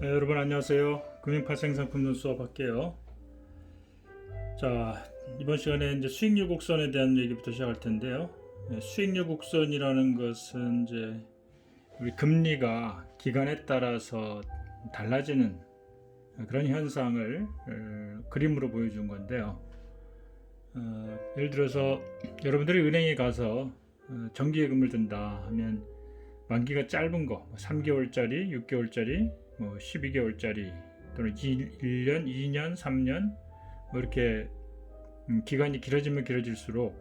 네, 여러분 안녕하세요. 금융파생상품론 수업할게요. 자, 이번 시간에 이제 수익률 곡선에 대한 얘기부터 시작할 텐데요. 수익률 곡선이라는 것은 이제 우리 금리가 기간에 따라서 달라지는 그런 현상을 그림으로 보여준 건데요. 예를 들어서 여러분들이 은행에 가서 정기예금을 든다 하면 만기가 짧은 거 3개월짜리, 6개월짜리, 12개월짜리 또는 1년, 2년, 3년 이렇게 기간이 길어지면 길어질수록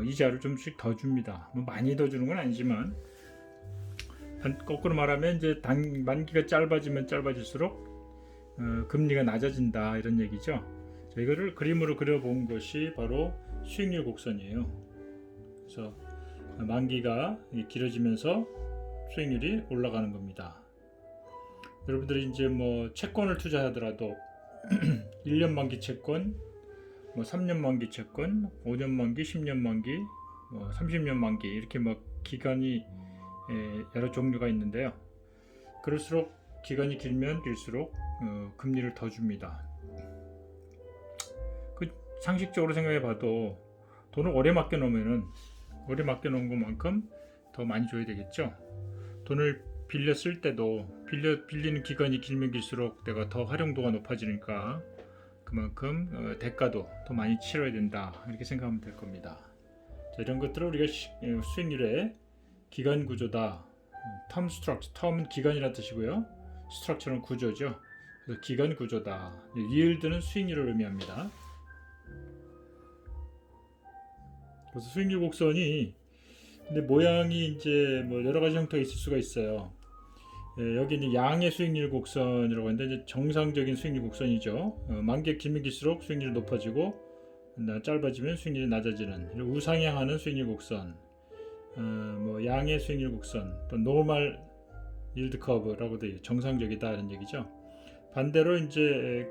이자를 좀씩 더 줍니다. 많이 더 주는 건 아니지만 거꾸로 말하면 이제 만기가 짧아지면 짧아질수록 금리가 낮아진다 이런 얘기죠. 자, 이거를 그림으로 그려본 것이 바로 수익률 곡선이에요. 그래서 만기가 길어지면서 수익률이 올라가는 겁니다. 여러분들이 이제 채권을 투자하더라도 1년 만기 채권, 3년 만기 채권, 5년 만기, 10년 만기, 30년 만기 이렇게 기간이 여러 종류가 있는데요. 그럴수록 기간이 길면 길수록 금리를 더 줍니다. 상식적으로 생각해 봐도 돈을 오래 맡겨 놓으면은 오래 맡겨 놓은 것만큼 더 많이 줘야 되겠죠. 돈을 빌려 쓸 때도 빌리는 기간이 길면 길수록 내가 더 활용도가 높아지니까 그만큼 대가도 더 많이 치러야 된다 이렇게 생각하면 될 겁니다. 자, 이런 것들을 우리가 수익률의 기간 구조다. 텀 스트럭처, 텀은 기간이라는 뜻이고요. 스트럭처는 구조죠. 그래서 기간 구조다. yield는 수익률을 의미합니다. 그래서 수익률 곡선이 근데 모양이 이제 여러 가지 형태가 있을 수가 있어요. 여기는 양의 수익률 곡선이라고 하는데 이제 정상적인 수익률 곡선이죠. 만기가 길면 길수록 수익률이 높아지고 짧아지면 수익률이 낮아지는 우상향하는 수익률 곡선. 양의 수익률 곡선, 또 노멀 일드 커브라고도 정상적이다 이런 얘기죠. 반대로 이제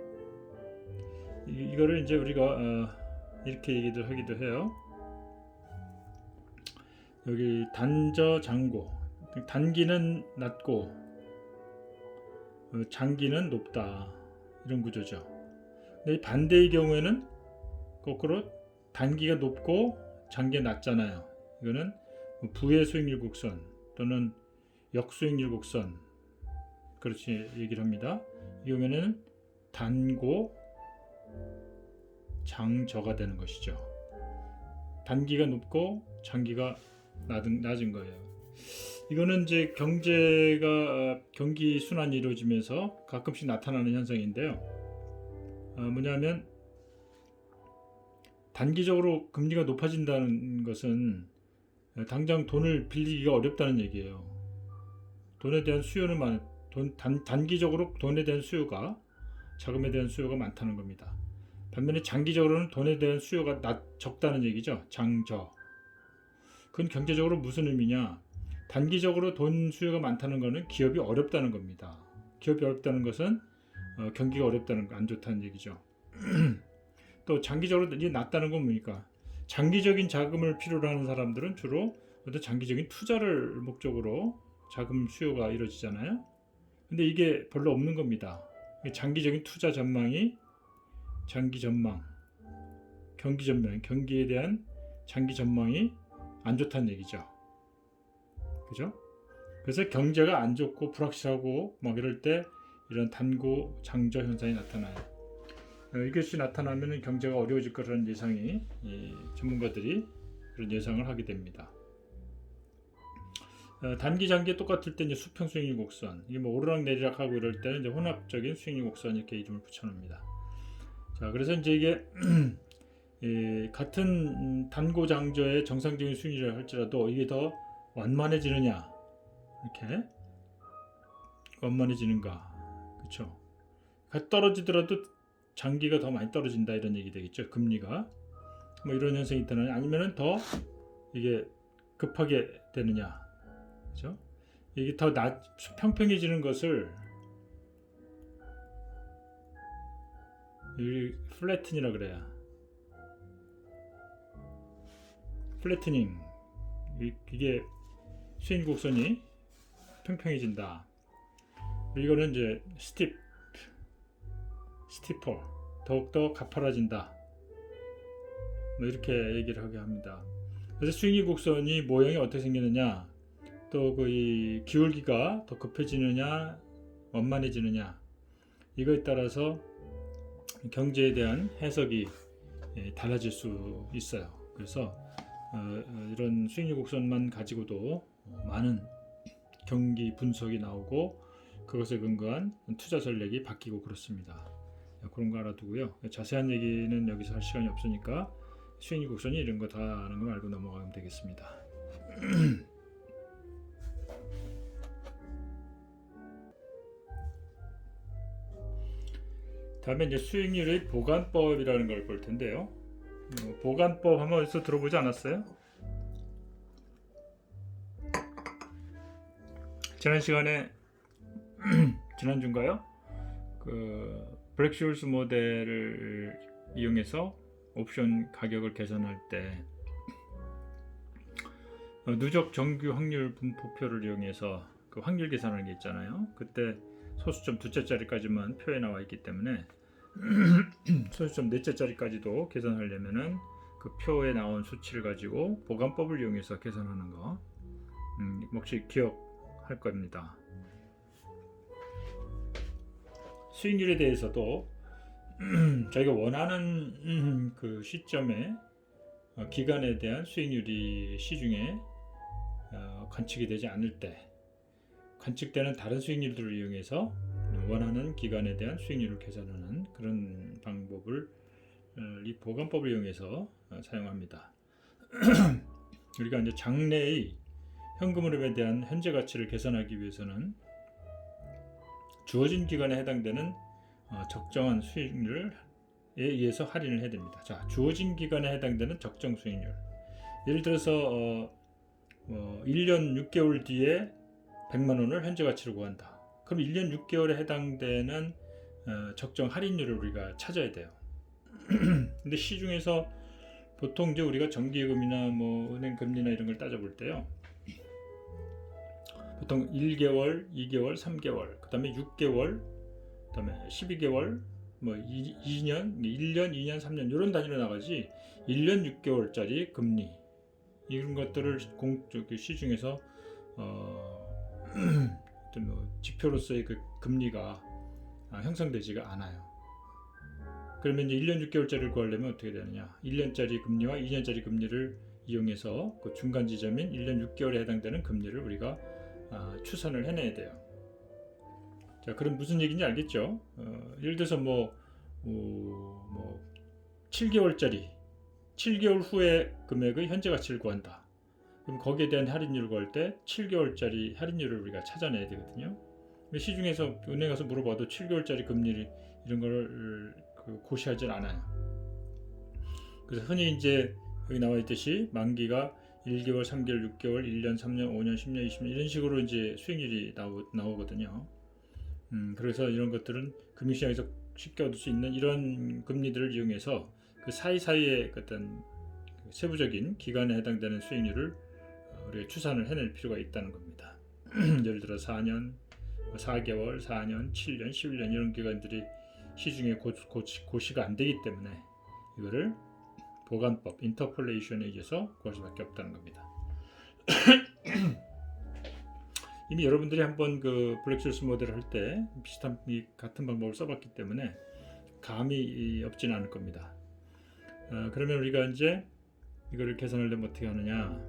이거를 이제 우리가 이렇게 얘기를 하기도 해요. 여기 단저 장고, 단기는 낮고 장기는 높다 이런 구조죠. 근데 반대의 경우에는 거꾸로 단기가 높고 장기가 낮잖아요. 이거는 부의 수익률 곡선 또는 역수익률 곡선 그렇게 얘기를 합니다. 이 경우에는 단고 장저가 되는 것이죠. 단기가 높고 장기가 낮은 거예요. 이거는 이제 경기 순환이 이루어지면서 가끔씩 나타나는 현상인데요. 뭐냐면 단기적으로 금리가 높아진다는 것은 당장 돈을 빌리기가 어렵다는 얘기예요. 돈에 대한 수요는 단기적으로 돈에 대한 수요가 자금에 대한 수요가 많다는 겁니다. 반면에 장기적으로는 돈에 대한 수요가 적다는 얘기죠. 장저. 그건 경제적으로 무슨 의미냐? 단기적으로 돈 수요가 많다는 것은 기업이 어렵다는 겁니다. 기업이 어렵다는 것은 경기가 어렵다는 거, 안 좋다는 얘기죠. 또 장기적으로 이제 낮다는 건 뭡니까? 장기적인 자금을 필요로 하는 사람들은 주로 어떤 장기적인 투자를 목적으로 자금 수요가 이루어지잖아요. 근데 이게 별로 없는 겁니다. 장기적인 투자 전망이 장기 전망, 경기 전망, 경기에 대한 장기 전망이 안 좋다는 얘기죠. 그죠? 그래서 경제가 안 좋고 불확실하고 이럴 때 이런 단고 장저 현상이 나타나요. 이것이 나타나면 경제가 어려워질 거라는 예상이 전문가들이 그런 예상을 하게 됩니다. 단기 장기에 똑같을 때 이제 수평 수익률 곡선 이게 오르락 내리락 하고 이럴 때는 이제 혼합적인 수익률 곡선 이렇게 이름을 붙여놓습니다. 자, 그래서 이제 이게 같은 단고 장저의 정상적인 수익률을 할지라도 이게 더 완만해지느냐 이렇게 완만해지는가 그렇죠. 떨어지더라도 장기가 더 많이 떨어진다 이런 얘기 되겠죠. 금리가 이런 현상이 있다는 아니면은 더 이게 급하게 되느냐 그렇죠. 이게 더 평평해지는 것을 플래튼이라 그래요. 플래트닝 이게 수익 곡선이 평평해진다. 이거는 이제 스티퍼, 더욱더 가파라진다. 뭐 이렇게 얘기를 하게 합니다. 그래서 스윙이 곡선이 모양이 어떻게 생기느냐, 또 그 이 기울기가 더 급해지느냐, 원만해지느냐, 이거에 따라서 경제에 대한 해석이 달라질 수 있어요. 그래서 이런 스윙이 곡선만 가지고도 많은 경기 분석이 나오고 그것에 근거한 투자 전략이 바뀌고 그렇습니다. 그런 거 알아두고요. 자세한 얘기는 여기서 할 시간이 없으니까 스윙이 곡선이 이런 거 다 아는 거 알고 넘어가면 되겠습니다. 다음에 이제 수익률의 보관법이라는 걸 볼 텐데요. 보관법 한번 어디서 들어보지 않았어요? 지난 시간에 지난주인가요? 그 블랙쇼울스 모델을 이용해서 옵션 가격을 계산할 때 누적 정규 확률 분포표를 이용해서 그 확률 계산하는 게 있잖아요. 그때 소수점 두째 자리까지만 표에 나와 있기 때문에 소수점 넷째 자리까지도 계산하려면은 그 표에 나온 수치를 가지고 보관법을 이용해서 계산하는 거 혹시 기억할 겁니다. 수익률에 대해서도 저희가 원하는 그 시점에 기간에 대한 수익률이 시중에 관측이 되지 않을 때 관측되는 다른 수익률들을 이용해서 원하는 기간에 대한 수익률을 계산하는 그런 방법을 이 보관법을 이용해서 사용합니다. 우리가 이제 장래의 현금 흐름에 대한 현재 가치를 계산하기 위해서는 주어진 기간에 해당되는 적정한 수익률에 의해서 할인을 해야 됩니다. 자, 주어진 기간에 해당되는 적정 수익률. 예를 들어서 1년 6개월 뒤에 100만 원을 현재 가치로 구한다. 그럼 1년 6개월에 해당되는 적정 할인율을 우리가 찾아야 돼요. 근데 시중에서 보통 이제 우리가 정기예금이나 뭐 은행 금리나 이런 걸 따져볼 때요. 보통 1개월, 2개월, 3개월, 그 다음에 6개월, 그 다음에 12개월, 뭐 2년, 1년, 2년, 3년 이런 단위로 나가지 1년 6개월짜리 금리 이런 것들을 시중에서 어떤 지표로서의 그 금리가 형성되지가 않아요. 그러면 이제 1년 6개월짜리를 구하려면 어떻게 되느냐? 1년짜리 금리와 2년짜리 금리를 이용해서 그 중간 지점인 1년 6개월에 해당되는 금리를 우리가 추산을 해내야 돼요. 자, 그럼 무슨 얘기인지 알겠죠? 예를 들어서 뭐 7개월짜리 7개월 후의 금액의 현재 가치를 구한다. 그럼 거기에 대한 할인율을 구할 때 7개월짜리 할인율을 우리가 찾아내야 되거든요. 시중에서 은행 가서 물어봐도 7개월짜리 금리 이런 걸 고시하진 않아요. 그래서 흔히 이제 여기 나와 있듯이 만기가 1개월, 3개월, 6개월, 1년, 3년, 5년, 10년, 20년 이런 식으로 이제 수익률이 나오거든요. 그래서 이런 것들은 금융시장에서 쉽게 얻을 수 있는 이런 금리들을 이용해서 그 사이사이의 어떤 세부적인 기간에 해당되는 수익률을 우리가 추산을 해낼 필요가 있다는 겁니다. 예를 들어 4년, 4개월, 4년, 7년, 11년 이런 기간들이 시중에 고시가 안 되기 때문에 이거를 보관법, 인터폴레이션에 의해서 구할 수밖에 없다는 겁니다. 이미 여러분들이 한번 그 블랙쇼울스 모델을 할 때 비슷한 같은 방법을 써봤기 때문에 감이 없지는 않을 겁니다. 그러면 우리가 이제 이거를 계산하려면 어떻게 하느냐?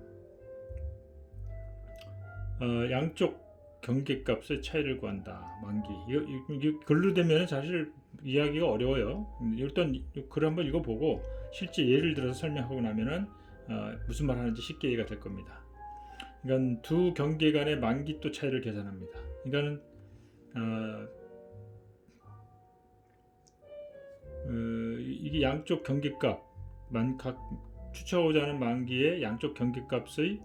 양쪽 경계값의 차이를 구한다. 만기. 이거 글로 되면 사실 이해하기가 어려워요. 일단 글 한번 읽어보고 실제 예를 들어서 설명하고 나면은 무슨 말 하는지 쉽게 이해가 될 겁니다. 그러니까 두 경계 간의 만기또 차이를 계산합니다. 그러니까는 이게 양쪽 경계값 각 추측하고자 하는 만기의 양쪽 경계값의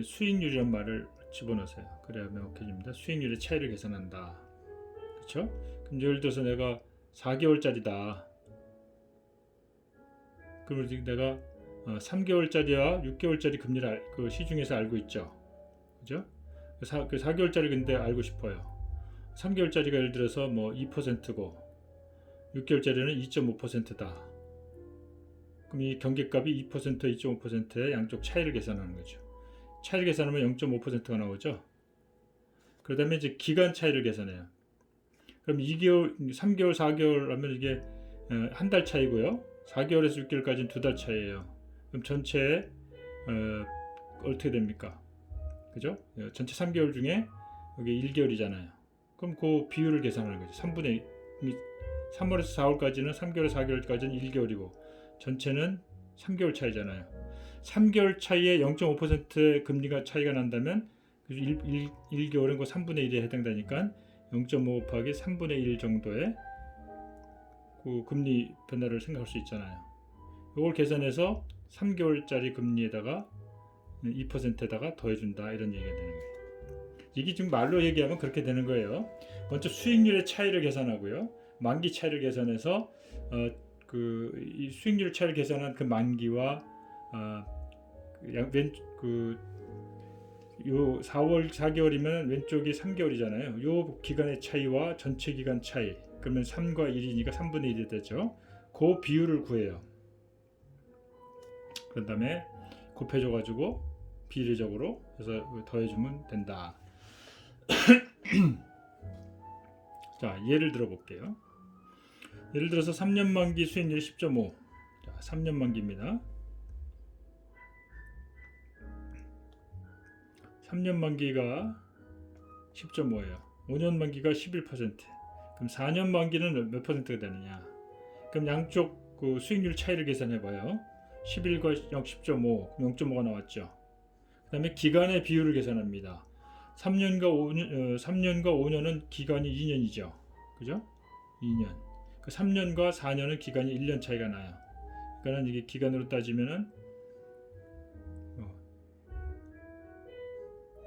수익률이란 말을 집어넣으세요. 그래야 명확해집니다. 수익률의 차이를 계산한다. 그렇죠? 그럼 예를 들어서 내가 4개월짜리다. 그럼 내가 3개월짜리와 6개월짜리 금리를 그 시중에서 알고 있죠. 그죠? 그 4개월짜리 근데 알고 싶어요. 3개월짜리가 예를 들어서 뭐 2%고 6개월짜리는 2.5%다. 그럼 이 경계값이 2%, 2.5%의 양쪽 차이를 계산하는 거죠. 차이를 계산하면 0.5%가 나오죠. 그 다음에 이제 기간 차이를 계산해요. 그럼 2개월, 3개월, 4개월 하면 이게 한 달 차이고요. 4개월에서 6개월까지는 2달 차이예요. 그럼 전체 어떻게 됩니까? 그죠? 전체 3개월 중에 여기 1개월이잖아요. 그럼 그 비율을 계산하는 거죠. 3분의 3월에서 4월까지는 3개월에서 4개월까지는 1개월이고 전체는 3개월 차이잖아요. 3개월 차이에 0.5%의 금리가 차이가 난다면 1개월은 그 3분의 1에 해당되니까 0.5 곱하기 3분의 1 정도의 그 금리 변화를 생각할 수 있잖아요. 이걸 계산해서 3개월짜리 금리에다가 2%에다가 더해준다 이런 얘기가 되는 거예요. 이게 지금 말로 얘기하면 그렇게 되는 거예요. 먼저 수익률의 차이를 계산하고요. 만기 차이를 계산해서 이 수익률 차이를 계산한 그 만기와 요 4월 4개월이면 왼쪽이 3개월이잖아요. 요 기간의 차이와 전체 기간 차이. 그러면 3과 1이니까 3분의 1이 되죠. 그 비율을 구해요. 그 다음에 곱해줘 가지고 비례적으로 해서 더해주면 된다. 자, 예를 들어 볼게요. 예를 들어서 3년 만기 수익률 10.5. 자, 3년 만기입니다. 3년 만기가 10.5예요. 5년 만기가 11%. 그럼 4년 만기는 몇 퍼센트가 되느냐? 그럼 양쪽 그 수익률 차이를 계산해 봐요. 11과 10.5, 그럼 0.5가 나왔죠. 그다음에 기간의 비율을 계산합니다. 3년과 5년은 기간이 2년이죠. 그죠? 2년. 그 3년과 4년은 기간이 1년 차이가 나요. 그러니까 이게 기간으로 따지면은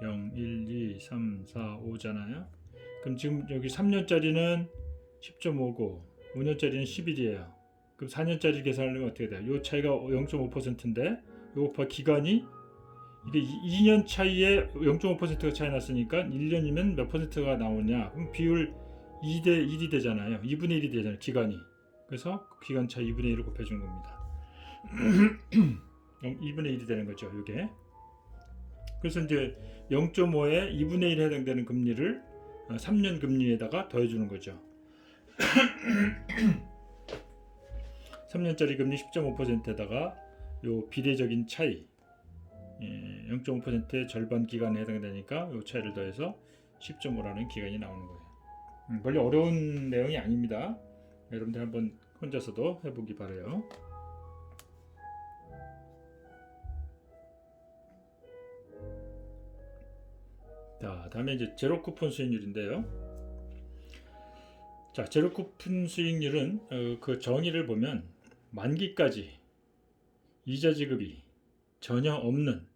0, 1, 2, 3, 4, 5잖아요. 그럼 지금 여기 3년짜리는 10.5고 5년짜리는 11이에요. 그럼 4년짜리 계산하면 어떻게 돼요? 이 차이가 0.5%인데 요거 기간이 이게 2년 차이에 0.5%가 차이 났으니까 1년이면 몇 퍼센트가 나오냐? 그럼 비율 2대 1이 되잖아요. 2분의 1이 되잖아요. 기간이. 그래서 기간 차이 2분의 1을 곱해주는 겁니다. 2분의 1이 되는 거죠. 이게. 그래서 이제 0.5에 2분의 1에 해당되는 금리를 3년 금리에다가 더해주는 거죠. 3년짜리 금리 10.5%에다가 요 비례적인 차이 0.5%의 절반 기간에 해당되니까 요 차이를 더해서 10.5라는 기간이 나오는 거예요. 별로 어려운 내용이 아닙니다. 여러분들 한번 혼자서도 해보기 바라요. 자, 다음에 이제 제로 쿠폰 수익률인데요. 자, 제로 쿠폰 수익률은 그 정의를 보면 만기까지 이자 지급이 전혀 없는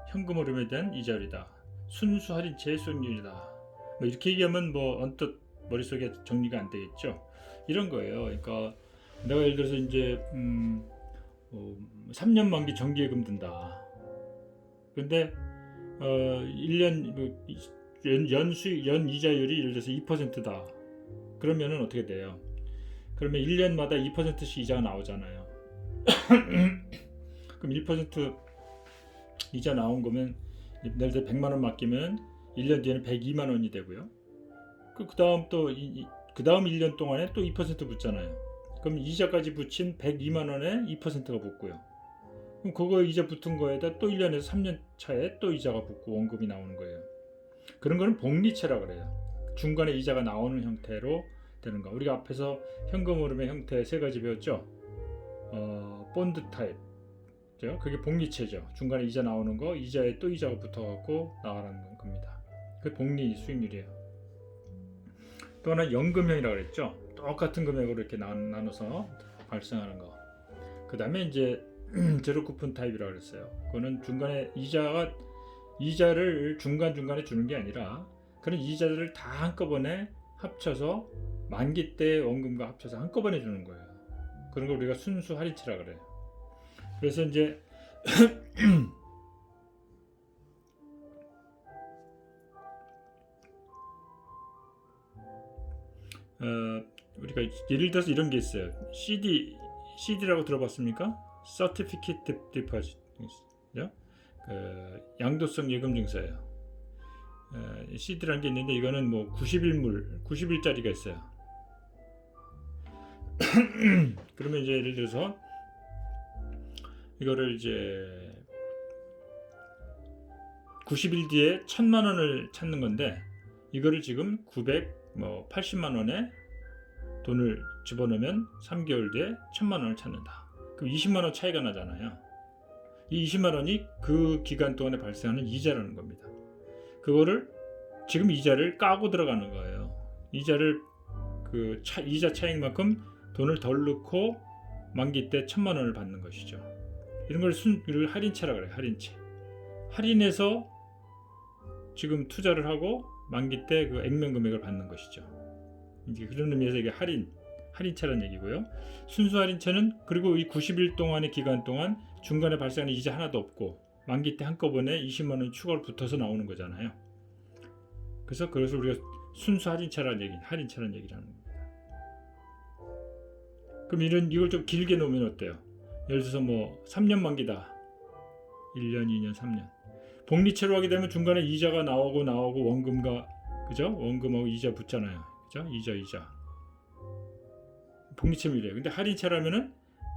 현금 흐름에 대한 이자율이다. 순수 할인채의 수익률이다. 뭐 이렇게 얘기하면 뭐 언뜻 머릿속에 정리가 안 되겠죠. 이런 거예요. 그러니까 내가 예를 들어서 이제 3년 만기 정기예금 든다. 근데 1년 연 이자율이 예를 들어서 2%다. 그러면은 어떻게 돼요? 그러면 1년마다 2%씩 이자가 나오잖아요. 그럼 1% 이자 나온 거면 예를 들어 100만 원 맡기면 1년 뒤에는 102만 원이 되고요. 그 다음 그 다음 1년 동안에 또 2% 붙잖아요. 그럼 이자까지 붙인 102만 원에 2%가 붙고요. 그럼 그거 이자 붙은 거에다 또 1년에서 3년 차에 또 이자가 붙고 원금이 나오는 거예요. 그런 거는 복리채라 그래요. 중간에 이자가 나오는 형태로 되는 거. 우리가 앞에서 현금 흐름의 형태 세 가지 배웠죠. 본드 타입. 그게 복리채죠. 중간에 이자 나오는 거, 이자에 또 이자가 붙어갖고 나가는 겁니다. 그게 복리 수익률이에요. 또 하나 연금형이라고 그랬죠. 똑같은 금액으로 이렇게 나눠서 발생하는 거. 그 다음에 이제 제로 쿠폰 타입이라고 그랬어요. 그거는 중간에 이자를 중간중간에 주는 게 아니라 그런 이자들을 다 한꺼번에 합쳐서 만기 때 원금과 합쳐서 한꺼번에 주는 거예요. 그런 걸 우리가 순수 할인치라 그래요. 그래서 이제 우리가 예를 들어서 이런 게 있어요. CD라고 들어봤습니까? Certificate Deposit, 양도성 예금 증서예요. CD라는 게 있는데 이거는 뭐 90일짜리가 있어요. 그러면 이제 예를 들어서 이거를 이제 90일 뒤에 1000만 원을 찾는 건데 이거를 지금 980만 원에 돈을 집어넣으면 3개월 뒤에 1000만 원을 찾는다. 그럼 20만 원 차이가 나잖아요. 이 20만 원이 그 기간 동안에 발생하는 이자라는 겁니다. 그거를 지금 이자를 까고 들어가는 거예요. 이자를 이자 차익만큼 돈을 덜 넣고 만기 때 1000만 원을 받는 것이죠. 이런 걸 할인채라고 그래요. 할인채. 할인해서 지금 투자를 하고 만기 때 그 액면 금액을 받는 것이죠. 이제 그런 의미에서 이게 할인채라는 얘기고요. 순수 할인채는 그리고 이 90일 동안의 기간 동안 중간에 발생하는 이자 하나도 없고 만기 때 한꺼번에 20만 원 추가로 붙어서 나오는 거잖아요. 그래서 우리가 순수 할인채라는 얘기를 하는 겁니다. 그럼 이걸 좀 길게 놓으면 어때요? 예를 들어서 뭐 3년 만기다. 1년, 2년, 3년. 복리채로 하게 되면 중간에 이자가 나오고 원금과 그죠? 원금하고 이자 붙잖아요. 그죠? 이자. 복리채밀이에요. 근데 할인채라면은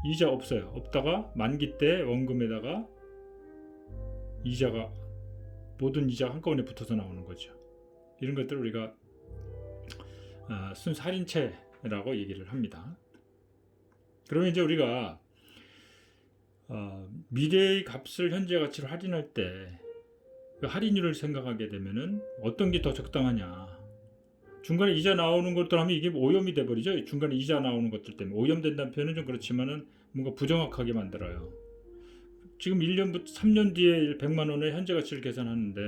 이자 없어요. 없다가 만기 때 원금에다가 이자가 모든 이자가 한꺼번에 붙어서 나오는 거죠. 이런 것들을 우리가 순수 할인채라고 얘기를 합니다. 그러면 이제 우리가 미래의 값을 현재 가치로 할인할 때 그 할인율을 생각하게 되면은 어떤 게 더 적당하냐. 중간에 이자 나오는 것들 하면 이게 오염이 돼버리죠. 중간에 이자 나오는 것들 때문에 오염된다는 표현은 좀 그렇지만은 뭔가 부정확하게 만들어요. 지금 1년부터 3년 뒤에 100만 원의 현재 가치를 계산하는데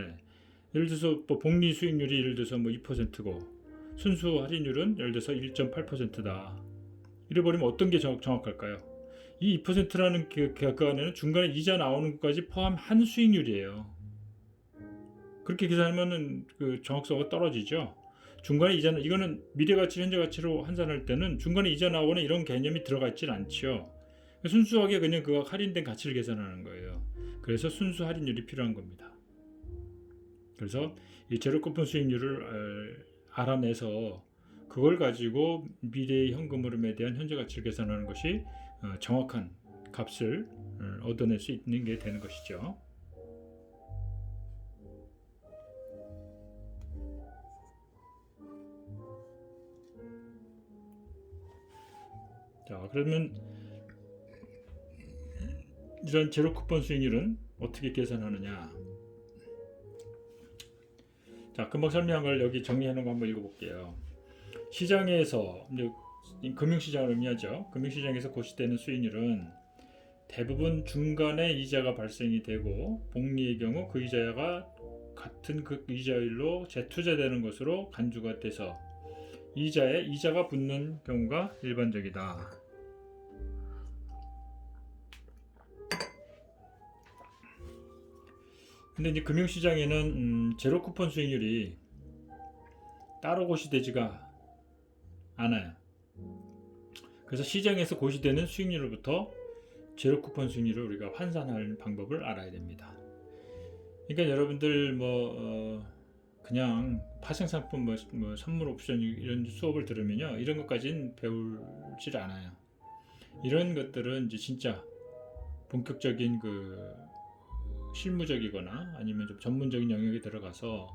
예를 들어서 뭐 복리 수익률이 예를 들어서 뭐 2%고 순수 할인율은 예를 들어서 1.8%다. 이래버리면 어떤 게 정확할까요? 이 2%라는 그 안에는 중간에 이자 나오는 것까지 포함한 수익률이에요. 그렇게 계산하면은 그 정확성이 떨어지죠. 중간에 이거는 미래가치 현재가치로 환산할 때는 중간에 이자 나오거나 이런 개념이 들어가 있질 않죠. 순수하게 그냥 그 할인된 가치를 계산하는 거예요. 그래서 순수 할인율이 필요한 겁니다. 그래서 이 제로 쿠폰 수익률을 알아내서 그걸 가지고 미래의 현금 흐름에 대한 현재 가치를 계산하는 것이 정확한 값을 얻어낼 수 있는 게 되는 것이죠. 자, 그러면 이런 제로 쿠폰 수익률은 어떻게 계산하느냐? 자, 금방 설명한 걸 여기 정리해 놓은 거 한번 읽어볼게요. 시장에서 금융시장을 의미하죠. 금융시장에서 고시되는 수익률은 대부분 중간에 이자가 발생이 되고 복리의 경우 그 이자가 같은 그 이자율로 재투자되는 것으로 간주가 돼서 이자에 이자가 붙는 경우가 일반적이다. 근데 이제 금융시장에는 제로 쿠폰 수익률이 따로 고시되지가 않아요. 그래서 시장에서 고시되는 수익률로부터 제로 쿠폰 수익률을 우리가 환산할 방법을 알아야 됩니다. 그러니까 여러분들 그냥 파생상품 선물 옵션 이런 수업을 들으면요, 이런 것까지는 배우질 않아요. 이런 것들은 이제 진짜 본격적인 그 실무적이거나 아니면 좀 전문적인 영역에 들어가서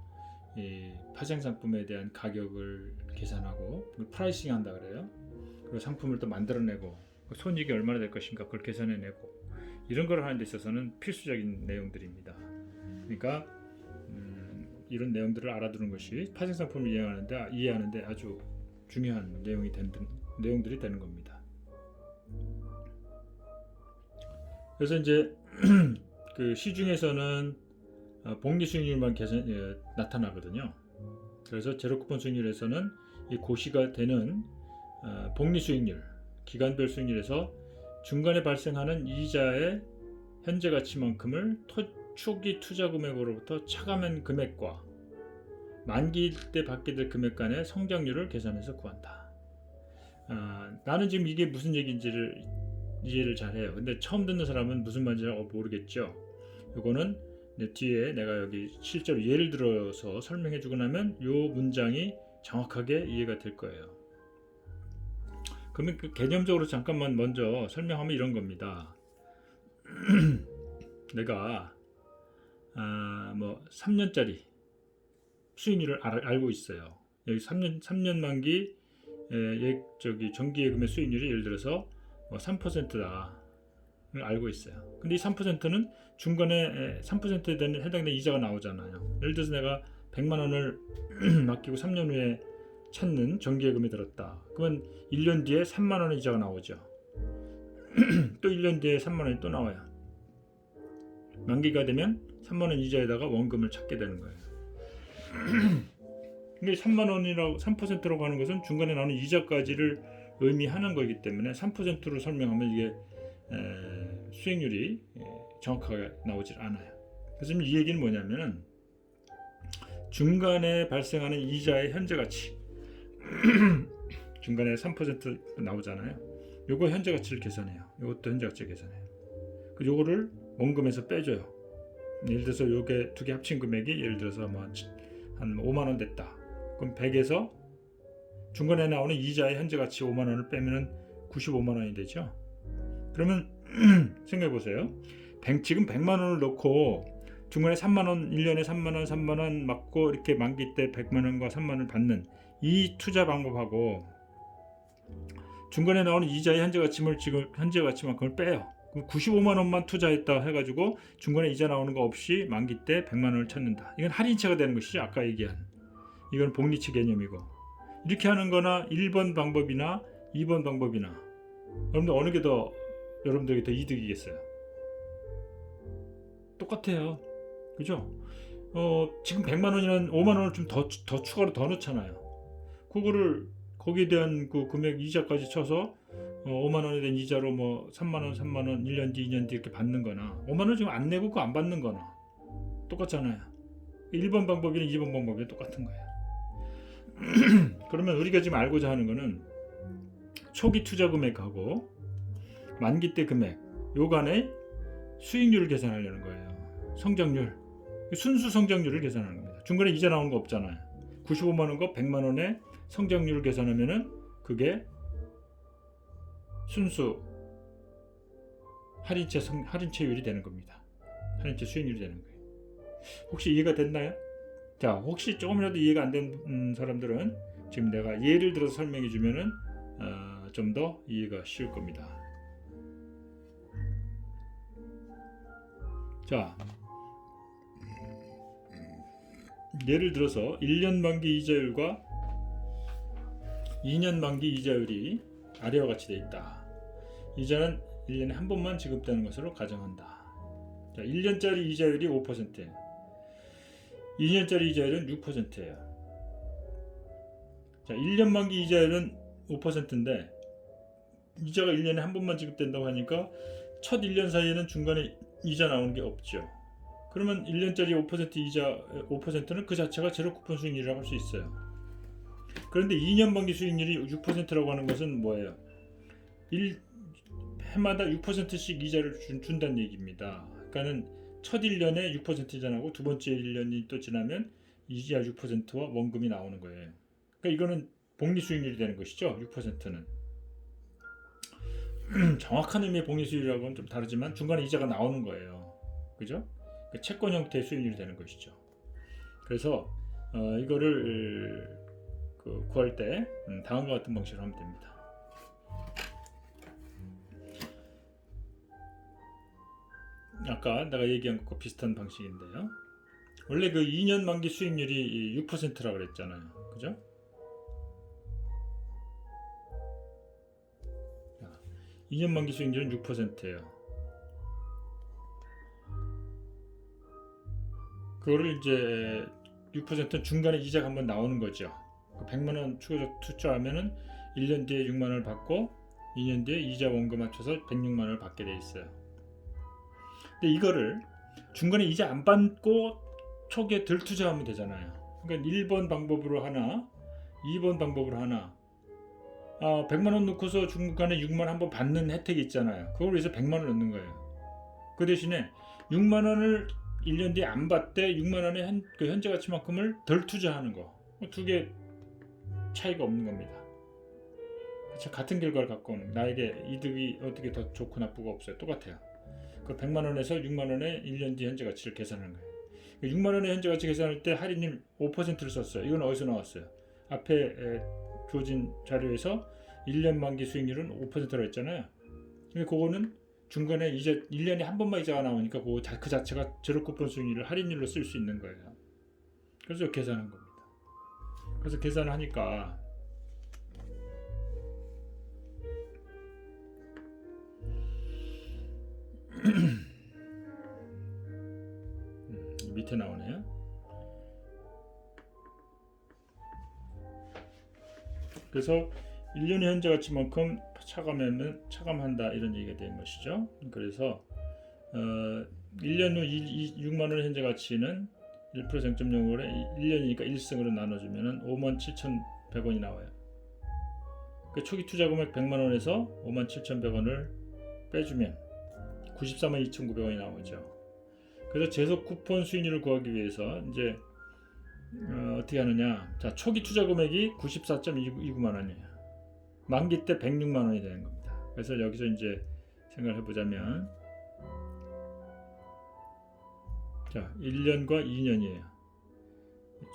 이 파생상품에 대한 가격을 계산하고 프라이싱 한다 그래요. 그리고 상품을 또 만들어내고 손익이 얼마나 될 것인가 그걸 계산해내고 이런 걸 하는 데 있어서는 필수적인 내용들입니다. 그러니까 이런 내용들을 알아두는 것이 파생상품을 이해하는데 아주 중요한 내용들이 되는 겁니다. 그래서 이제 그 시중에서는 복리 수익률만 나타나거든요. 그래서 제로 쿠폰 수익률에서는 이 고시가 되는 복리 수익률, 기간별 수익률에서 중간에 발생하는 이자의 현재 가치만큼을 초기 투자 금액으로부터 차감한 금액과 만기 때 받게 될 금액 간의 성장률을 계산해서 구한다. 나는 지금 이게 무슨 얘기인지를 이해를 잘해요. 근데 처음 듣는 사람은 무슨 말인지 모르겠죠. 이거는 뒤에 내가 여기 실제로 예를 들어서 설명해주고 나면 이 문장이 정확하게 이해가 될 거예요. 그러면 그 개념적으로 잠깐만 먼저 설명하면 이런 겁니다. 내가 뭐 3년짜리 수익률을 알고 있어요. 여기 3년 만기 정기예금의 수익률이 예를 들어서 3%다 알고 있어요. 근데 이 3%는 중간에 3%에 해당되는 이자가 나오잖아요. 예를 들어서 내가 100만 원을 맡기고 3년 후에 찾는 정기예금이 들었다. 그러면 1년 뒤에 3만 원의 이자가 나오죠. 또 1년 뒤에 3만 원이 또 나와요. 만기가 되면 3만 원 이자에다가 원금을 찾게 되는 거예요. 근데 3만 원이라고 3%라고 하는 것은 중간에 나오는 이자까지를 의미하는 거기 때문에 3%로 설명하면 이게 수익률이 정확하게 나오질 않아요. 그래서 이 얘기는 뭐냐면은 중간에 발생하는 이자의 현재 가치 중간에 3% 나오잖아요. 요거 현재 가치를 계산해요. 요것도 현재 가치를 계산해요. 요거를 원금에서 빼줘요. 예를 들어서 요게 두 개 합친 금액이 예를 들어서 뭐 한 5만 원 됐다. 그럼 100에서 중간에 나오는 이자의 현재 가치 5만 원을 빼면은 95만 원이 되죠. 그러면 생각해 보세요. 지금 100만 원을 넣고 중간에 3만 원, 1년에 3만 원 맞고 이렇게 만기 때 100만 원과 3만 원을 받는 이 투자 방법하고 중간에 나오는 이자의 현재 가치만큼을 빼요. 그럼 95만 원만 투자했다 해가지고 중간에 이자 나오는 거 없이 만기 때 100만 원을 찾는다. 이건 할인채가 되는 것이죠. 아까 얘기한. 이건 복리채 개념이고. 이렇게 하는 거나 1번 방법이나 2번 방법이나 여러분들 어느 게 더 여러분들에게 더 이득이겠어요? 똑같아요. 그죠? 지금 100만 원이면 5만 원을 좀 더 추가로 더 넣잖아요. 그거를 거기에 대한 그 금액 이자까지 쳐서 5만 원에 대한 이자로 뭐 3만 원, 1년 뒤, 2년 뒤 이렇게 받는 거나 5만 원 지금 안 내고 그거 안 받는 거나 똑같잖아요. 1번 방법이나 2번 방법이 똑같은 거예요. 그러면 우리가 지금 알고자 하는 거는 초기 투자 금액하고 만기 때 금액 요 간의 수익률을 계산하려는 거예요. 성장률, 순수 성장률을 계산하는 겁니다. 중간에 이자 나온 거 없잖아요. 95만 원과 100만 원의 성장률을 계산하면은 그게 순수 할인채율이 되는 겁니다. 할인채 수익률이 되는 거예요. 혹시 이해가 됐나요? 자, 혹시 조금이라도 이해가 안 된 사람들은 지금 내가 예를 들어서 설명해 주면은 좀 더 이해가 쉬울 겁니다. 자, 예를 들어서 1년 만기 이자율과 2년 만기 이자율이 아래와 같이 되어 있다. 이자는 1년에 한 번만 지급되는 것으로 가정한다. 자, 1년짜리 이자율이 5%예요. 2년짜리 이자율은 6%예요. 자, 1년 만기 이자율은 5%인데 이자가 1년에 한 번만 지급된다고 하니까 첫 1년 사이에는 중간에 이자 나오는 게 없죠. 그러면 1년짜리 5% 이자 5%는 그 자체가 제로 쿠폰 수익률이라고 할 수 있어요. 그런데 2년 만기 수익률이 6%라고 하는 것은 뭐예요? 해마다 6%씩 이자를 준다는 얘기입니다. 그러니까는 첫 1년에 6% 이자나고 두 번째 1년이 또 지나면 이자 6%와 원금이 나오는 거예요. 그러니까 이거는 복리 수익률이 되는 것이죠. 6%는 정확한 의미의 복리 수익률하고는 좀 다르지만 중간에 이자가 나오는 거예요. 그죠? 그러니까 채권 형태의 수익률이 되는 것이죠. 그래서 이거를 구할 때 다음과 같은 방식으로 하면 됩니다. 아까 내가 얘기한 것과 비슷한 방식인데요. 원래 그 2년 만기 수익률이 6%라고 그랬잖아요. 그죠? 2년 만기 수익률은 6%예요. 그거를 이제 6%는 중간에 이자가 한번 나오는 거죠. 100만 원 투자하면은 1년 뒤에 6만 원을 받고 2년 뒤에 이자 원금 합쳐서 106만 원을 받게 돼 있어요. 근데 이거를 중간에 이자 안 받고 초기에 덜 투자하면 되잖아요. 그러니까 1번 방법으로 하나, 2번 방법으로 하나, 100만 원 넣고서 중간에 6만 원 한번 받는 혜택이 있잖아요. 그걸 위해서 100만 원 넣는 거예요. 그 대신에 6만 원을 1년 뒤에 안 받되 6만 원의 그 현재 가치만큼을 덜 투자하는 거. 두 개 차이가 없는 겁니다. 같은 결과를 갖고 오는, 나에게 이득이 어떻게 더 좋고 나쁘고 없어요. 똑같아요. 그 100만 원에서 6만 원의 1년 뒤 현재 가치를 계산하는 거예요. 6만 원의 현재 가치 계산할 때 할인율 5%를 썼어요. 이건 어디서 나왔어요? 앞에 주어진 자료에서 1년 만기 수익률은 5%라고 했잖아요. 근데 그거는 중간에 이제 1년에 한 번만 이자가 나오니까 그 자체가 제로 쿠폰 수익률을 할인율로 쓸 수 있는 거예요. 그래서 계산한 겁니다. 그래서 계산을 하니까 밑에 나오네요. 그래서 1년의 현재 가치만큼 차감한다 이런 얘기가 된 것이죠. 그래서 1년 후 6만 원의 현재 가치는 1% 0.05에 1년이니까 1승으로 나눠주면 57,100원이 나와요. 그 초기 투자 금액 100만 원에서 57,100원을 빼주면 942,900원이 나오죠. 그래서 제소 쿠폰 수익률을 구하기 위해서 이제 어떻게 하느냐? 자, 초기 투자 금액이 94.29만 원이에요. 만기 때 106만 원이 되는 겁니다. 그래서 여기서 이제 생각을 해보자면, 자, 1년과 2년이에요.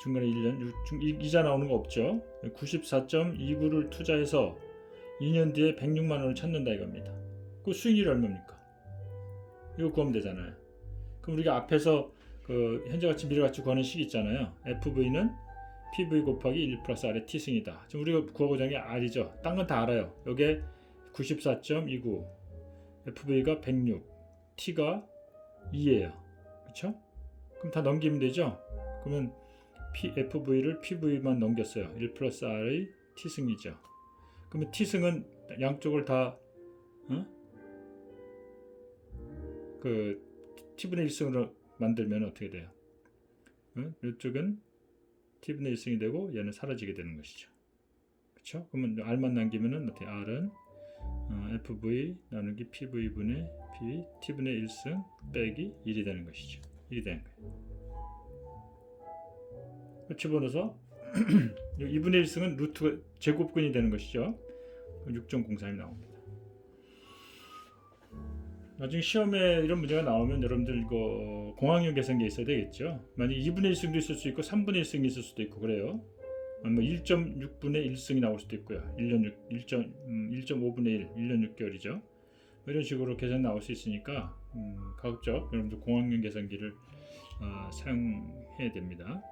중간에 1년 이자 나오는 거 없죠? 94.29를 투자해서 2년 뒤에 106만 원을 찾는다 이겁니다. 그 수익률이 얼마입니까? 이거 구하면 되잖아요. 그럼 우리가 앞에서 그 현재 가치 미래 가치 구하는 식 있잖아요. FV는 PV 곱하기 1 플러스 R의 T승이다. 지금 우리가 구하고자 하는 게 R이죠. 딴 건 다 알아요. 여기에 94.29, FV가 106, T가 2예요. 그렇죠? 그럼 다 넘기면 되죠? 그러면 FV를 PV만 넘겼어요. 1 플러스 R의 T승이죠. 그러면 T승은 양쪽을 다 그 T분의 1승으로 만들면 어떻게 돼요? 이쪽은 T분의 1승이 되고 얘는 사라지게 되는 것이죠. 그렇죠? 그러면 R만 남기면은 어떻게? R은 FV 나누기 PV분의 P T분의 1승 빼기 1이 되는 것이죠. 1이 되는 거예요. 집어넣어서 2분의 1승은 루트가 제곱근이 되는 것이죠. 6.03이 나옵니다. 나중에 시험에 이런 문제가 나오면 여러분들 이거 공항용 계산기 있어야 되겠죠. 만약 2분의 1승도 있을 수 있고 3분의 1승이 있을 수도 있고 그래요. 뭐 1.6분의 1승이 나올 수도 있고요. 1.5분의 1, 1년 6개월이죠. 이런 식으로 계산 나올 수 있으니까 가급적 여러분들 공항용 계산기를 사용해야 됩니다.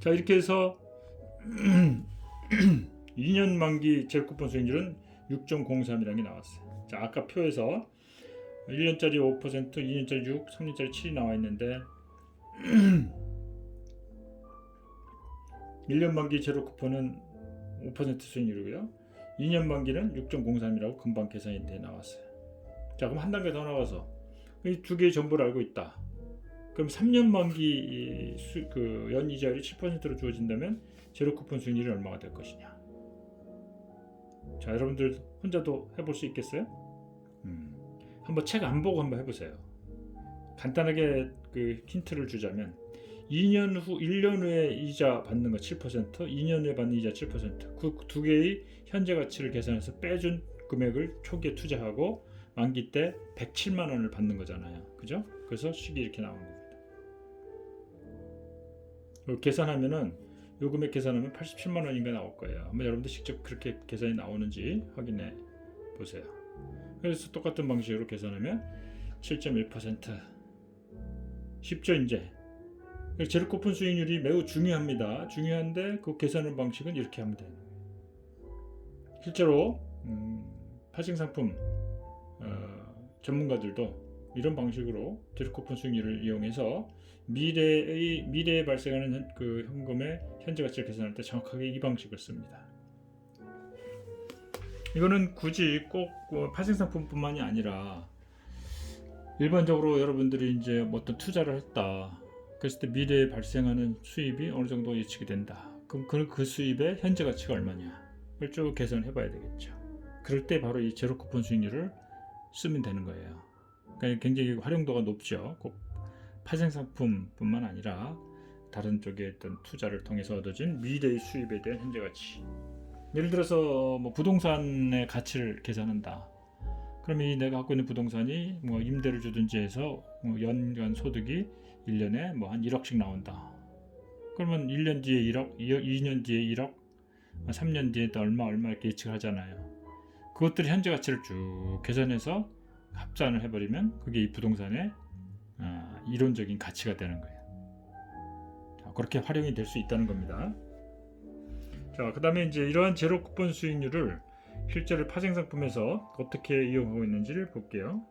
자, 이렇게 해서 2년 만기 제로쿠폰 수익률은 6.03이라는 게 나왔어요. 자, 아까 표에서 1년짜리 5%, 2년짜리 6, 3년짜리 7이 나와 있는데 1년 만기 제로쿠폰은 5% 수익률이고요. 2년 만기는 6.03이라고 금방 계산이 돼 나왔어요. 자, 그럼 한 단계 더 나가서 이 두 개의 정보를 알고 있다. 그럼 3년 만기 그 연이자율이 7%로 주어진다면 제로쿠폰 수익률이 얼마가 될 것이냐. 자, 여러분들 혼자도 해볼 수 있겠어요? 한번 책 안 보고 한번 해보세요. 간단하게 그 힌트를 주자면 2년 후, 1년 후에 이자 받는 거 7%, 2년 후에 받는 이자 7%, 그 두 개의 현재 가치를 계산해서 빼준 금액을 초기에 투자하고 만기 때 107만 원을 받는 거잖아요. 그죠? 그래서 식이 이렇게 나오는 겁니다. 계산하면은 요 금액 계산하면 87만 원인가 나올 거예요. 한번 여러분들 직접 그렇게 계산이 나오는지 확인해 보세요. 그래서 똑같은 방식으로 계산하면 7.1%. 쉽죠, 이제. 제로쿠폰 수익률이 매우 중요합니다. 중요한데 그 계산하는 방식은 이렇게 하면 돼요. 실제로 파생 상품 전문가들도 이런 방식으로 제로쿠폰 수익률을 이용해서 미래에 발생하는 그 현금의 현재 가치를 계산할 때 정확하게 이 방식을 씁니다. 이거는 굳이 꼭 파생 상품뿐만이 아니라 일반적으로 여러분들이 이제 어떤 투자를 했다. 그랬을 때 미래에 발생하는 수입이 어느 정도 예측이 된다. 그럼 그 수입의 현재 가치가 얼마냐? 쭉 계산해 봐야 되겠죠. 그럴 때 바로 이 제로 쿠폰 수익률을 쓰면 되는 거예요. 그러니까 굉장히 활용도가 높죠. 꼭 파생 상품뿐만 아니라 다른 쪽에 어떤 투자를 통해서 얻어진 미래의 수입에 대한 현재 가치. 예를 들어서 뭐 부동산의 가치를 계산한다. 그러면 이 내가 갖고 있는 부동산이 뭐 임대를 주든지 해서 뭐 연간 소득이 1년에 뭐 한 1억씩 나온다. 그러면 1년 뒤에 1억, 2년 뒤에 1억, 3년 뒤에 또 얼마 이렇게 예측을 하잖아요. 그것들이 현재 가치를 쭉 계산해서 합산을 해버리면 그게 이 부동산의 이론적인 가치가 되는 거예요. 자, 그렇게 활용이 될 수 있다는 겁니다. 자, 그 다음에 이제 이러한 제로 쿠폰 수익률을 실제로 파생 상품에서 어떻게 이용하고 있는지를 볼게요.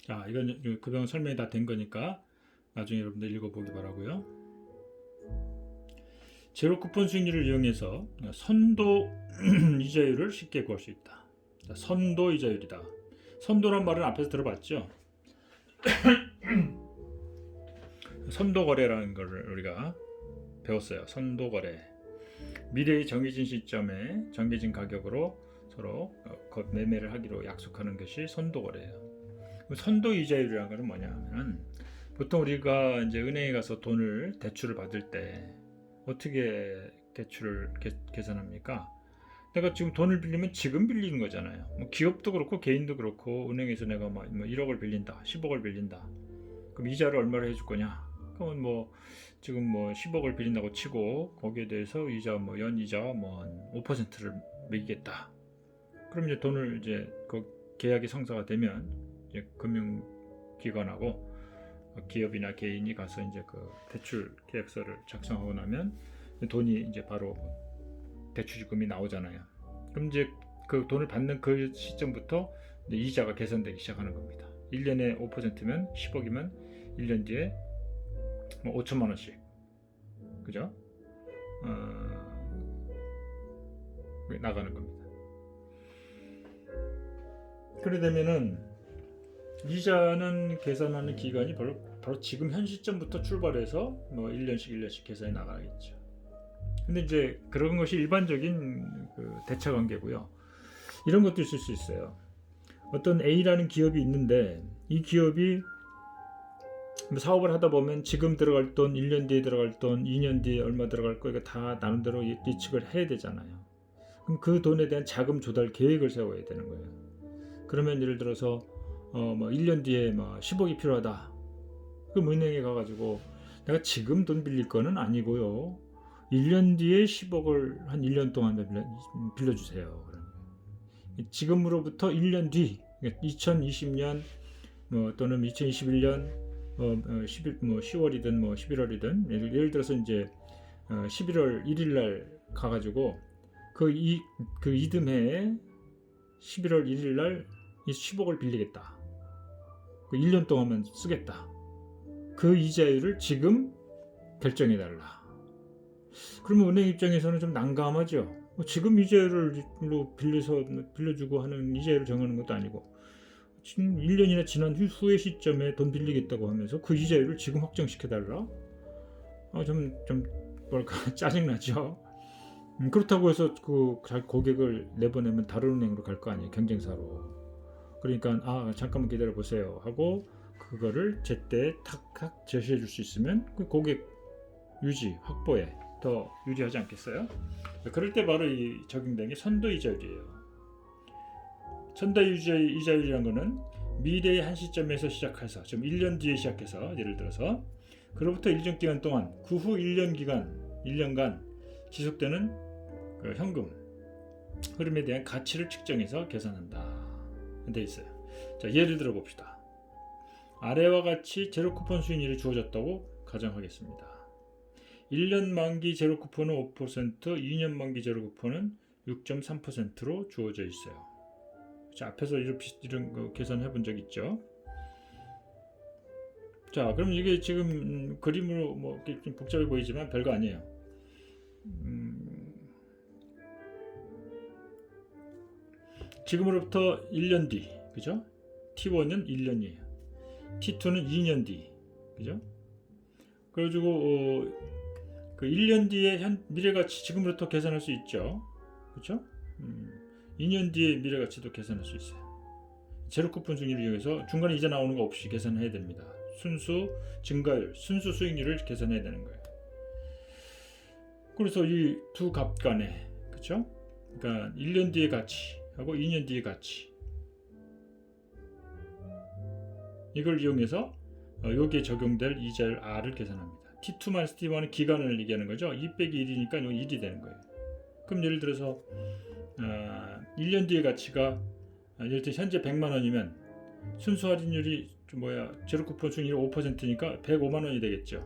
자, 이건 그동안 설명이 다 된 거니까 나중에 여러분들 읽어보기 바라고요. 제로 쿠폰 수익률을 이용해서 선도 이자율을 쉽게 구할 수 있다. 자, 선도 이자율이다. 선도란 말은 앞에서 들어봤죠. 선도 거래라는 것을 우리가 배웠어요. 선도 거래. 미래의 정해진 시점에 정해진 가격으로 서로 매매를 하기로 약속하는 것이 선도 거래예요. 선도 이자율이라는 것은 뭐냐 하면 보통 우리가 이제 은행에 가서 돈을 대출을 받을 때 어떻게 대출을 계산합니까? 내가 지금 돈을 빌리면 지금 빌리는 거잖아요. 뭐 기업도 그렇고 개인도 그렇고 은행에서 내가 뭐 1억을 빌린다, 10억을 빌린다. 그럼 이자를 얼마를 해줄 거냐? 그러면 뭐 지금 뭐 10억을 빌린다고 치고 거기에 대해서 이자 뭐 연이자가 뭐 한 5%를 매기겠다. 그럼 이제 돈을 이제 그 계약이 성사가 되면 이제 금융기관하고 기업이나 개인이 가서 이제 그 대출 계약서를 작성하고 나면 돈이 이제 바로 대출금이 나오잖아요. 그럼 이제 그 돈을 받는 그 시점부터 이제 이자가 계산되기 시작하는 겁니다. 1년에 5%면 10억이면 1년 뒤에 뭐 5천만 원씩, 그죠? 나가는 겁니다. 그래 되면은 이자는 계산하는 기간이 바로 지금 현 시점부터 출발해서 뭐 1년씩 계산이 나가겠죠. 근데 이제 그런 것이 일반적인 그 대차 관계고요. 이런 것도 있을 수 있어요. 어떤 A라는 기업이 있는데 이 기업이 사업을 하다 보면 지금 들어갈 돈, 1년 뒤에 들어갈 돈, 2년 뒤에 얼마 들어갈 거 이거 다 나름대로 예측을 해야 되잖아요. 그럼 그 돈에 대한 자금 조달 계획을 세워야 되는 거예요. 그러면 예를 들어서 뭐 1년 뒤에 뭐 10억이 필요하다. 그럼 은행에 가가지고 내가 지금 돈 빌릴 거는 아니고요. 1년 뒤에 10억을 한 1년 동안 빌려주세요. 지금으로부터 1년 뒤, 2020년 또는 2021년 10월이든 뭐 11월이든 예를 들어서 이제 11월 1일 날 가가지고 그 이듬해에 11월 1일 날 이 10억을 빌리겠다. 그 1년 동안만 쓰겠다. 그 이자율을 지금 결정해달라. 그러면 은행 입장에서는 좀 난감하죠. 지금 이자율로 빌려주고 하는 이자율을 정하는 것도 아니고 지금 1년이나 지난 후의 시점에 돈 빌리겠다고 하면서 그 이자율을 지금 확정시켜달라? 좀 뭐랄까 짜증나죠. 그렇다고 해서 그 고객을 내보내면 다른 은행으로 갈 거 아니에요. 경쟁사로. 그러니까 잠깐만 기다려 보세요 하고 그거를 제때 탁탁 제시해 줄 수 있으면 그 고객 유지 확보에 더 유리하지 않겠어요? 그럴 때 바로 이 적용된 게 선도 이자율이에요. 선도 이자율이라는 거는 미래의 한 시점에서 시작해서 지금 1년 뒤에 시작해서 예를 들어서 그로부터 일정 기간 동안 그 후 1년간 지속되는 그 현금 흐름에 대한 가치를 측정해서 계산한다. 돼 있어요. 자, 예를 들어 봅시다. 아래와 같이 제로 쿠폰 수익률이 주어졌다고 가정하겠습니다. 1년 만기 제로 쿠폰은 5%, 2년 만기 제로 쿠폰은 6.3%로 주어져 있어요. 자, 앞에서 이런 거 계산해 본 적 있죠? 자, 그럼 이게 지금 그림으로 뭐 좀 복잡해 보이지만 별거 아니에요. 지금으로부터 1년 뒤, 그죠? T1은 1년이에요. T2는 2년 뒤, 그죠? 그래가지고 그 1년 뒤에 미래가치 지금으로부터 계산할 수 있죠, 그렇죠? 2년 뒤에 미래가치도 계산할 수 있어요. 제로 쿠폰 수익률을 이용해서 중간에 이자 나오는 거 없이 계산해야 됩니다. 순수 증가율, 순수 수익률을 계산해야 되는 거예요. 그래서 이 두 값 간에, 그렇죠? 그러니까 1년 뒤의 가치하고 2년 뒤의 가치, 이걸 이용해서 여기에 적용될 이자율 R을 계산합니다. T2-T1은 기간을 얘기하는 거죠. 2 빼기 1이니까 1이 되는 거예요. 그럼 예를 들어서 1년 뒤의 가치가 예를 들어 현재 100만 원이면 순수 할인율이 제로 쿠폰 수익률이 5%니까 105만 원이 되겠죠.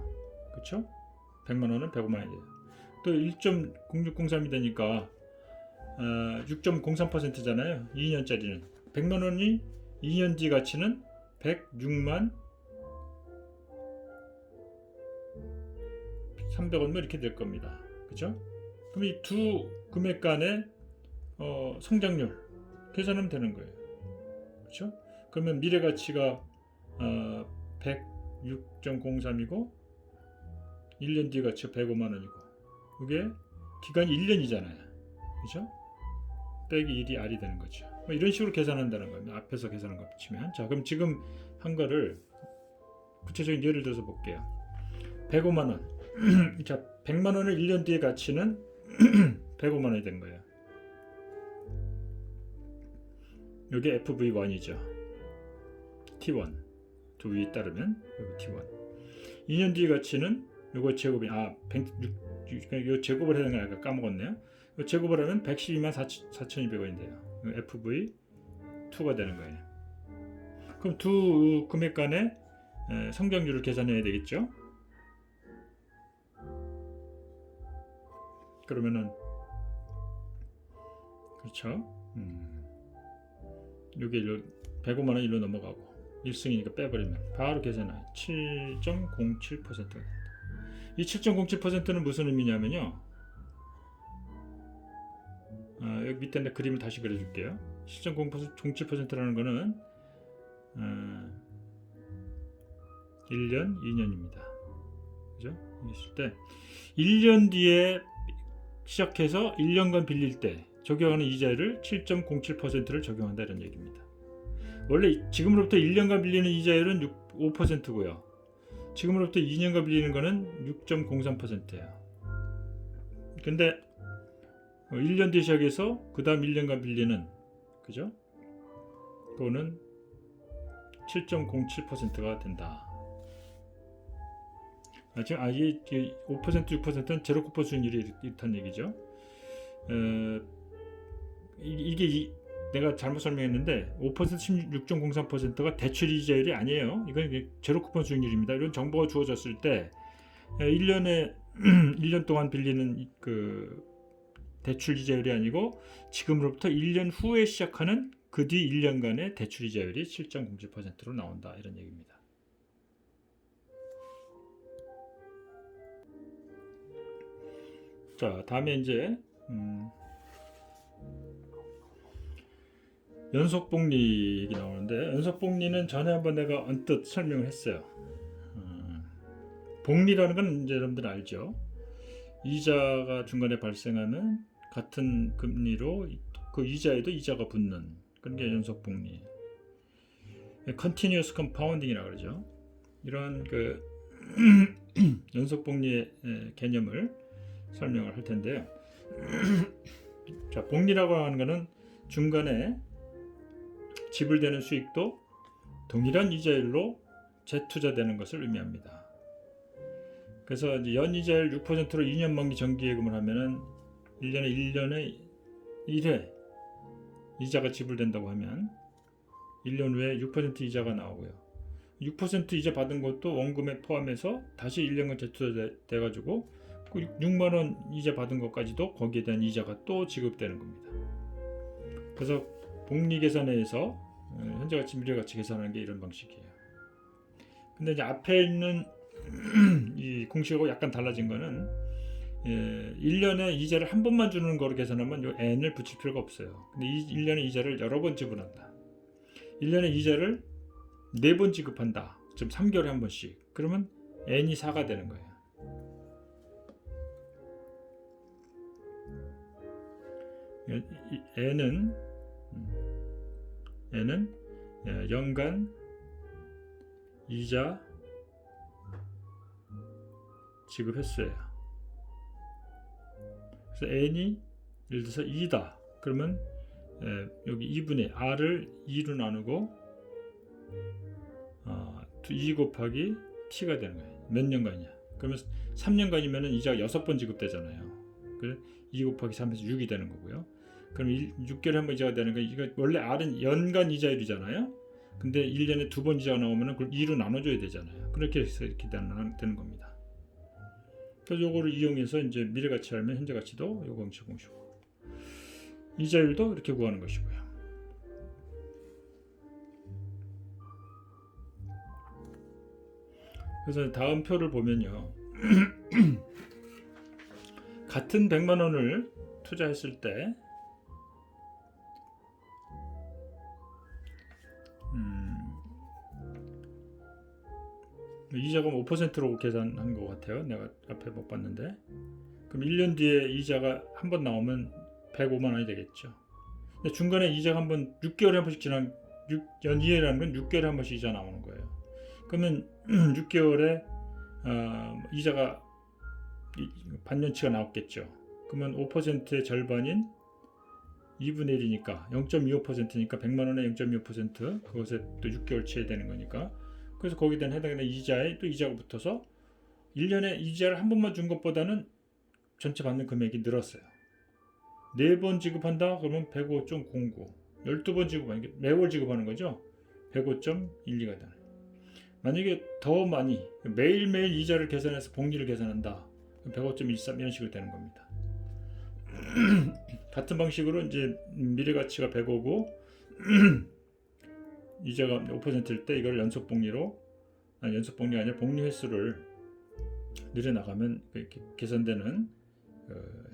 그렇죠? 100만 원은 105만 원이 돼요. 또 1.0603이 되니까 6.03%잖아요. 2년짜리는 100만 원이 2년 뒤 가치는 106만 300원 뭐 이렇게 될 겁니다. 그렇죠? 그럼 이 두 금액 간의 성장률 계산하면 되는 거예요. 그렇죠? 그러면 미래 가치가 106.03이고 1년 뒤 가치가 105만 원이고, 이게 기간이 1년이잖아요. 그렇죠? 빼기 1이 R이 되는 거죠. 뭐 이런 식으로 계산한다는 겁니다. 앞에서 계산한 거 붙이면. 자, 그럼 지금 한 거를 구체적인 예를 들어서 볼게요. 105만 원. 자, 100만 원을 1년 뒤의 가치는 105만 원이 된 거예요. 이게 FV1이죠. T1. 두 위에 따르면 여기 T1. 2년 뒤의 가치는 요거 제곱이 요 제곱을 해야 되는 거 아까 까먹었네요. 요 제곱을 하면 112만 4,200원인데요. FV2가 되는 거예요. 그럼 두 금액 간의 성장률을 계산해야 되겠죠. 그러면은 그렇죠. 요게 105만 원 일로 넘어가고 1승이니까 빼버리면 바로 계산해요. 7.07%가 됩니다. 이 7.07%는 무슨 의미냐면요. 여기 밑에 내 그림을 다시 그려줄게요. 7.07%라는 거는 1년, 2년입니다. 그죠? 있을 때 1년 뒤에 시작해서 1년간 빌릴 때 적용하는 이자율을 7.07%를 적용한다 이런 얘기입니다. 원래 지금으로부터 1년간 빌리는 이자율은 5%고요. 지금으로부터 2년간 빌리는 거는 6.03%예요. 근데 1년 뒤에 시작해서 그 다음 1년간 빌리는, 그죠? 그거는 7.07%가 된다. 지금 이게 5%, 6%는 제로 쿠폰 수익률이 이렇다는 얘기죠. 이게 내가 잘못 설명했는데 5%, 16.03%가 대출 이자율이 아니에요. 이건 제로 쿠폰 수익률입니다. 이런 정보가 주어졌을 때 1년 동안 빌리는 그 대출 이자율이 아니고 지금으로부터 1년 후에 시작하는 그 뒤 1년간의 대출 이자율이 7.07%로 나온다 이런 얘기입니다. 자, 다음에 이제 연속복리 얘기 나오는데, 연속복리는 전에 한번 내가 언뜻 설명을 했어요. 복리라는 건 이제 여러분들 알죠. 이자가 중간에 발생하면 같은 금리로 그 이자에도 이자가 붙는 그런 게 연속복리. Continuous Compounding이라고 그러죠. 이런 그 연속복리의 개념을 설명을 할 텐데요. 자, 복리라고 하는 것은 중간에 지불되는 수익도 동일한 이자율로 재투자되는 것을 의미합니다. 그래서 이제 연이자율 6%로 2년 만기 정기예금을 하면은 1년에 1회 이자가 지불된다고 하면 1년 후에 6% 이자가 나오고요. 6% 이자 받은 것도 원금에 포함해서 다시 1년간 재투자돼 가지고 6만 원 이자 받은 것까지도 거기에 대한 이자가 또 지급되는 겁니다. 그래서 복리 계산에서 현재 가치, 미래 가치 계산하는 게 이런 방식이에요. 근데 이제 앞에 있는 이 공식하고 약간 달라진 거는 1년에 이자를 한 번만 주는 거로 계산하면 요 n을 붙일 필요가 없어요. 근데 이 1년에 이자를 여러 번 지불한다. 1년에 이자를 4번 지급한다. 좀 3개월에 한 번씩. 그러면 n이 4가 되는 거예요. n은 연간 이자 지급 횟수예요. 그래서 n이 예를 들어서 2다. 그러면 여기 2분의 r을 2로 나누고 2 곱하기 t가 되는 거예요. 몇 년간이냐? 그러면 3년간이면 이자가 6번 지급되잖아요. 그래 2 곱하기 3에서 6이 되는 거고요. 그럼 6개월에 한 번 이자가 되는 거, 이거 원래 r은 연간 이자율이잖아요. 근데 1년에 2번 이자가 나오면 그걸 2로 나눠줘야 되잖아요. 그렇게 해서 이렇게 되는 겁니다. 그래서 요거를 이용해서 이제 미래가치 알면 현재가치도 요거 공식 공식고 이자율도 이렇게 구하는 것이고요. 그래서 다음 표를 보면요. 같은 100만 원을 투자했을 때 이자가 5%로 계산한 것 같아요. 내가 앞에 못 봤는데. 그럼 1년 뒤에 이자가 한 번 나오면 105만 원이 되겠죠. 근데 중간에 이자가 한 번 6개월에 한 번씩 지난 연이해라는 건 6개월에 한 번씩 이자 나오는 거예요. 그러면 6개월에 이자가 반년치가 나왔겠죠. 그러면 5%의 절반인 2분의 1이니까 0.25%니까 100만 원에 0.25% 그것에 또 6개월치에 되는 거니까 그래서 거기에 대한 해당되는 이자에 또 이자가 붙어서 1년에 이자를 한 번만 준 것보다는 전체 받는 금액이 늘었어요. 4번 지급한다? 그러면 105.09 12번 지급하는 매월 지급하는 거죠. 105.12가 되는. 만약에 더 많이 매일매일 이자를 계산해서 복리를 계산한다. 105.13 이런 식으로 되는 겁니다. 같은 방식으로 이제 미래가치가 105고 이자가 5%일 때 이걸 연속복리로 연속복리가 아니라 복리 횟수를 늘려나가면 이렇게 계산되는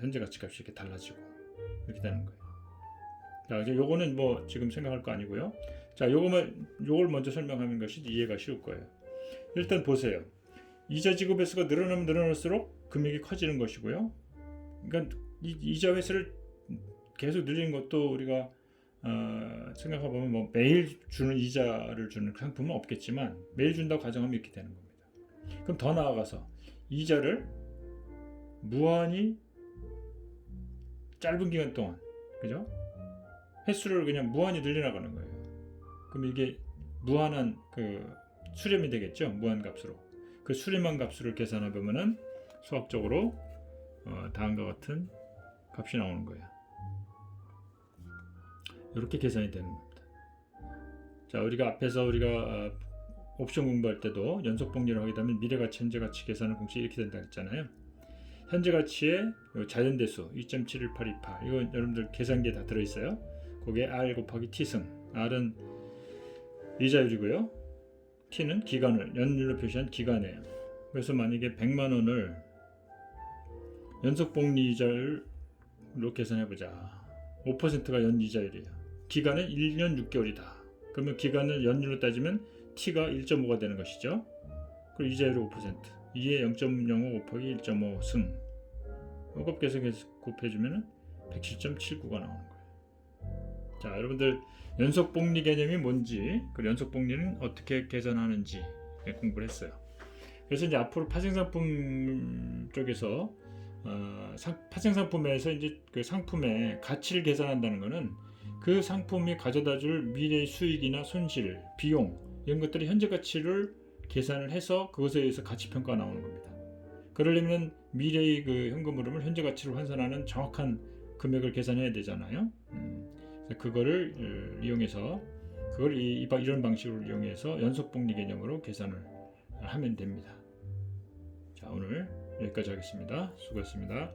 현재 가치값이 이렇게 달라지고 이렇게 되는 거예요. 자, 이제 요거는 뭐 지금 생각할 거 아니고요. 자, 요걸 먼저 설명하는 것이 이해가 쉬울 거예요. 일단 보세요. 이자 지급 횟수가 늘어나면 늘어날수록 금액이 커지는 것이고요. 그러니까 이자 횟수를 계속 늘리는 것도 우리가 생각해보면 뭐 매일 주는 이자를 주는 상품은 없겠지만 매일 준다고 가정하면 이렇게 되는 겁니다. 그럼 더 나아가서 이자를 무한히 짧은 기간 동안 그죠? 횟수를 그냥 무한히 늘려나가는 거예요. 그럼 이게 무한한 그 수렴이 되겠죠? 무한값으로. 그 수렴한 값수를 계산해 보면은 수학적으로 다음과 같은 값이 나오는 거예요. 이렇게 계산이 되는 겁니다. 자, 우리가 앞에서 옵션 공부할 때도 연속복리를 하게 되면 미래가치, 현재가치 계산하는 공식이 이렇게 된다고 했잖아요. 현재가치의 자연대수 2.71828 이거 여러분들 계산기에 다 들어있어요. 거기에 R 곱하기 T승, R은 이자율이고요. T는 기간을 연율로 표시한 기간이에요. 그래서 만약에 100만 원을 연속복리 이자율로 계산해보자. 5%가 연이자율이에요. 기간은 1년 6개월이다. 그러면 기간을 연율로 따지면 T가 1.5가 되는 것이죠. 그리고 이자율이 5%. 2에 0.05 곱하기 1.5 승. 이거 계속해서 곱해주면 107.79가 나오는 거예요. 자, 여러분들 연속복리 개념이 뭔지, 그리고 연속복리는 어떻게 계산하는지 공부를 했어요. 그래서 이제 앞으로 파생상품 쪽에서 파생상품에서 이제 그 상품의 가치를 계산한다는 것은 그 상품이 가져다줄 미래 수익이나 손실, 비용 이런 것들이 현재 가치를 계산을 해서 그것에 의해서 가치평가가 나오는 겁니다. 그러려면 미래의 그 현금 흐름을 현재 가치로 환산하는 정확한 금액을 계산해야 되잖아요. 그래서 그거를 이용해서 이런 방식으로 이용해서 연속복리 개념으로 계산을 하면 됩니다. 자, 오늘 여기까지 하겠습니다. 수고했습니다.